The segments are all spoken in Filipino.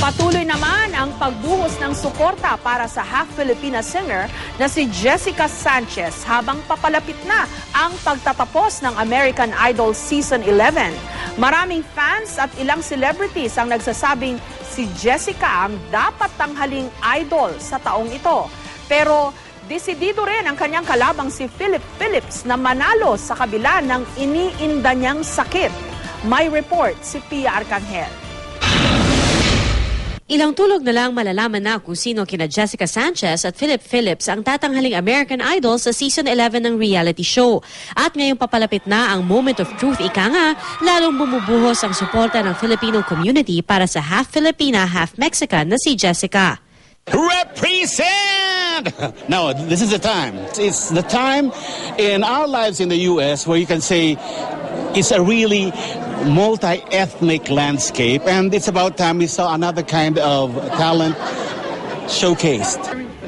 Patuloy naman ang pagbuhos ng suporta para sa half-Filipina singer na si Jessica Sanchez habang papalapit na ang pagtatapos ng American Idol Season 11. Maraming fans at ilang celebrities ang nagsasabing si Jessica ang dapat tanghaling idol sa taong ito. Pero desidido rin ang kanyang kalabang si Philip Phillips na manalo sa kabila ng iniinda niyang sakit. May report si Pia Arcangel. Ilang tulog na lang malalaman na kung sino kina Jessica Sanchez at Philip Phillips ang tatanghaling American Idol sa Season 11 ng reality show. At ngayong papalapit na ang moment of truth, ika nga, lalong bumubuhos ang suporta ng Filipino community para sa half Filipina, half Mexican na si Jessica. Represent! No, this is the time. It's the time in our lives in the U.S. where you can say it's a really multi-ethnic landscape, and it's about time we saw another kind of talent showcased.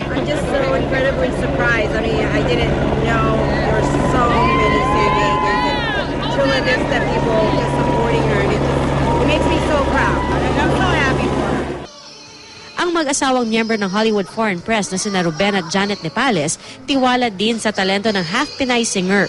I'm just so incredibly surprised. I mean, I didn't know there were so many San Diegans and Chula Vista people just supporting her, and it makes me so proud. I'm so happy for her. Ang mag-asawang miyembro ng Hollywood Foreign Press na sina Ruben at Janet Nepales, tiwala din sa talento ng half-Pinay singer.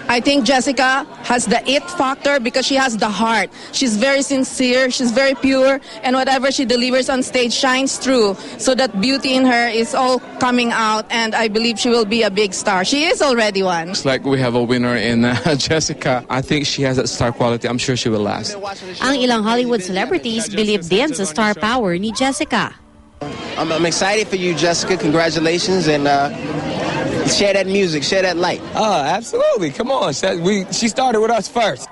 I think Jessica has the it factor because she has the heart. She's very sincere, she's very pure, and whatever she delivers on stage shines through. So that beauty in her is all coming out, and I believe she will be a big star. She is already one. Looks like we have a winner in Jessica. I think she has that star quality. I'm sure she will last. Ang ilang Hollywood celebrities believe din sa star power ni Jessica. I'm excited for you, Jessica. Congratulations, and share that music, share that light. Oh, absolutely. Come on. She started with us first.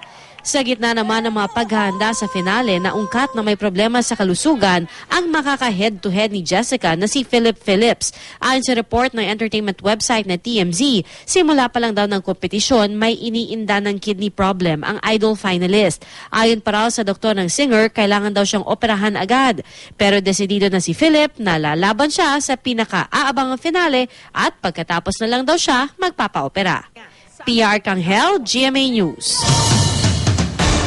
Sa gitna naman ng mga paghahanda sa finale na ungkat na may problema sa kalusugan ang makaka-head-to-head ni Jessica na si Philip Phillips. Ayon sa report ng entertainment website na TMZ, simula pa lang daw ng kompetisyon may iniinda ng kidney problem ang idol finalist. Ayon pa raw sa doktor ng singer, kailangan daw siyang operahan agad. Pero desidido na si Philip na lalaban siya sa pinaka-aabangang finale at pagkatapos na lang daw siya magpapa-opera. Pia Arcangel, GMA News.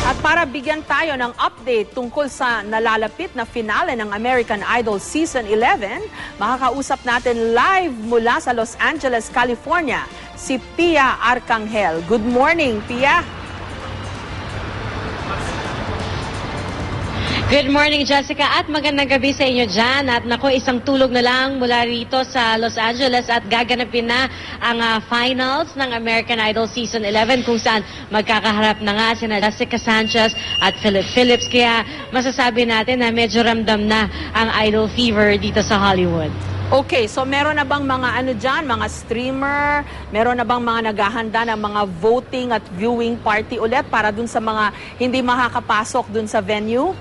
At para bigyan tayo ng update tungkol sa nalalapit na finale ng American Idol Season 11, makakausap natin live mula sa Los Angeles, California, si Pia Arcangel. Good morning, Pia. Good morning, Jessica, at magandang gabi sa inyo dyan. At naku, isang tulog na lang mula rito sa Los Angeles at gaganapin na ang finals ng American Idol Season 11 kung saan magkakaharap na nga sina Jessica Sanchez at Philip Phillips. Kaya masasabi natin na medyo ramdam na ang idol fever dito sa Hollywood. Okay, so meron na bang mga ano dyan, mga streamer, meron na bang mga naghahanda ng mga voting at viewing party ulit para dun sa mga hindi makakapasok dun sa venue?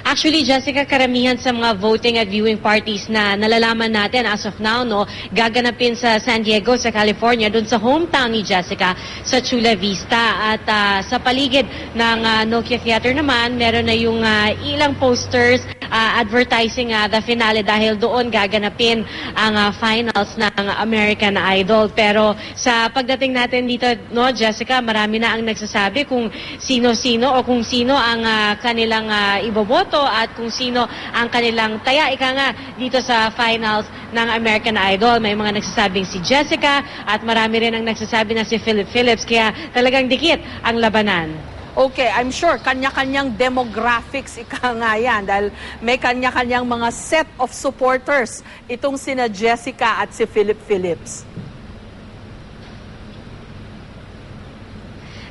Actually, Jessica, karamihan sa mga voting at viewing parties na nalalaman natin as of now, no, gaganapin sa San Diego, sa California, dun sa hometown ni Jessica, sa Chula Vista. At sa paligid ng Nokia Theater naman, meron na yung ilang posters advertising the finale dahil doon gaganapin ang finals ng American Idol. Pero sa pagdating natin dito, no, Jessica, marami na ang nagsasabi kung sino-sino o kung sino ang kanilang iboboto at kung sino ang kanilang taya, ika nga, dito sa finals ng American Idol. May mga nagsasabing si Jessica at marami rin ang nagsasabi na si Philip Phillips, kaya talagang dikit ang labanan. Okay, I'm sure kanya-kanyang demographics ika nga yan dahil may kanya-kanyang mga set of supporters itong sina Jessica at si Philip Phillips.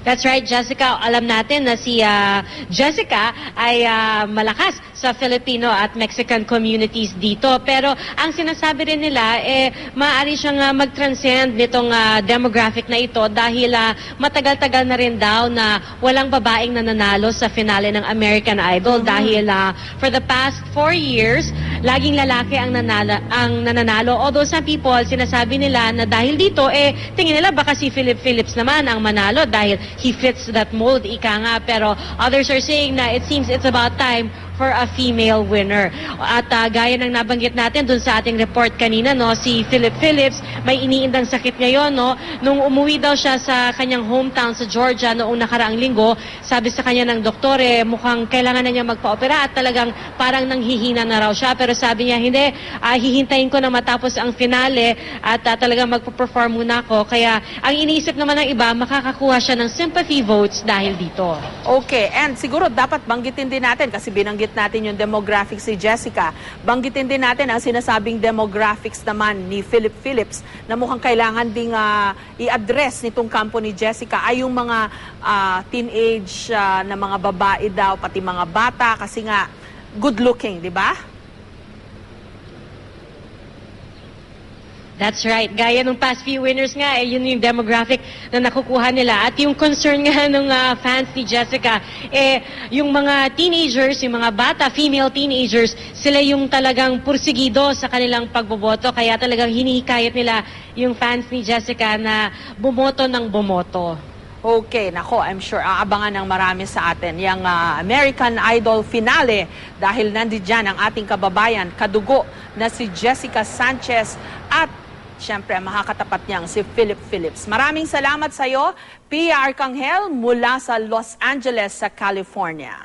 That's right, Jessica. Alam natin na si Jessica ay malakas sa Filipino at Mexican communities dito. Pero ang sinasabi rin nila, maaari siyang mag-transcend nitong demographic na ito dahil matagal-tagal na rin daw na walang babaeng nananalo sa finale ng American Idol. Dahil for the past 4 years, laging lalaki ang nananalo. Although some people, sinasabi nila na dahil dito, tingin nila baka si Philip Phillips naman ang manalo dahil he fits that mold, ika nga. Pero others are saying na it seems it's about time for a female winner. At gaya ng nabanggit natin dun sa ating report kanina, no, si Philip Phillips, may iniindang sakit ngayon, no. Nung umuwi daw siya sa kanyang hometown sa Georgia noong nakaraang linggo, sabi sa kanya ng doktor, mukhang kailangan na niya magpa-opera at talagang parang nanghihina na raw siya. Pero sabi niya, hindi, hihintayin ko na matapos ang finale at talagang magpo-perform muna ako. Kaya ang iniisip naman ng iba, makakakuha siya ng sympathy votes dahil dito. Okay, and siguro dapat banggitin din natin, kasi binanggit natin yung demographics si Jessica, banggitin din natin ang sinasabing demographics naman ni Philip Phillips na mukhang kailangan ding i-address nitong kampo ni Jessica ay yung mga teenage na mga babae daw, pati mga bata, kasi nga good looking, di ba? That's right. Gaya ng past few winners nga, yun yung demographic na nakukuha nila. At yung concern nga ng fans ni Jessica, yung mga teenagers, yung mga bata, female teenagers, sila yung talagang pursigido sa kanilang pagboboto. Kaya talagang hinihikayat nila yung fans ni Jessica na bumoto ng bumoto. Okay, nako, I'm sure aabangan ng marami sa atin yung American Idol finale dahil nandiyan ang ating kababayan, kadugo na si Jessica Sanchez at siyempre makakatapat niyang si Philip Phillips. Maraming salamat sa iyo, Pia Arcangel mula sa Los Angeles sa California.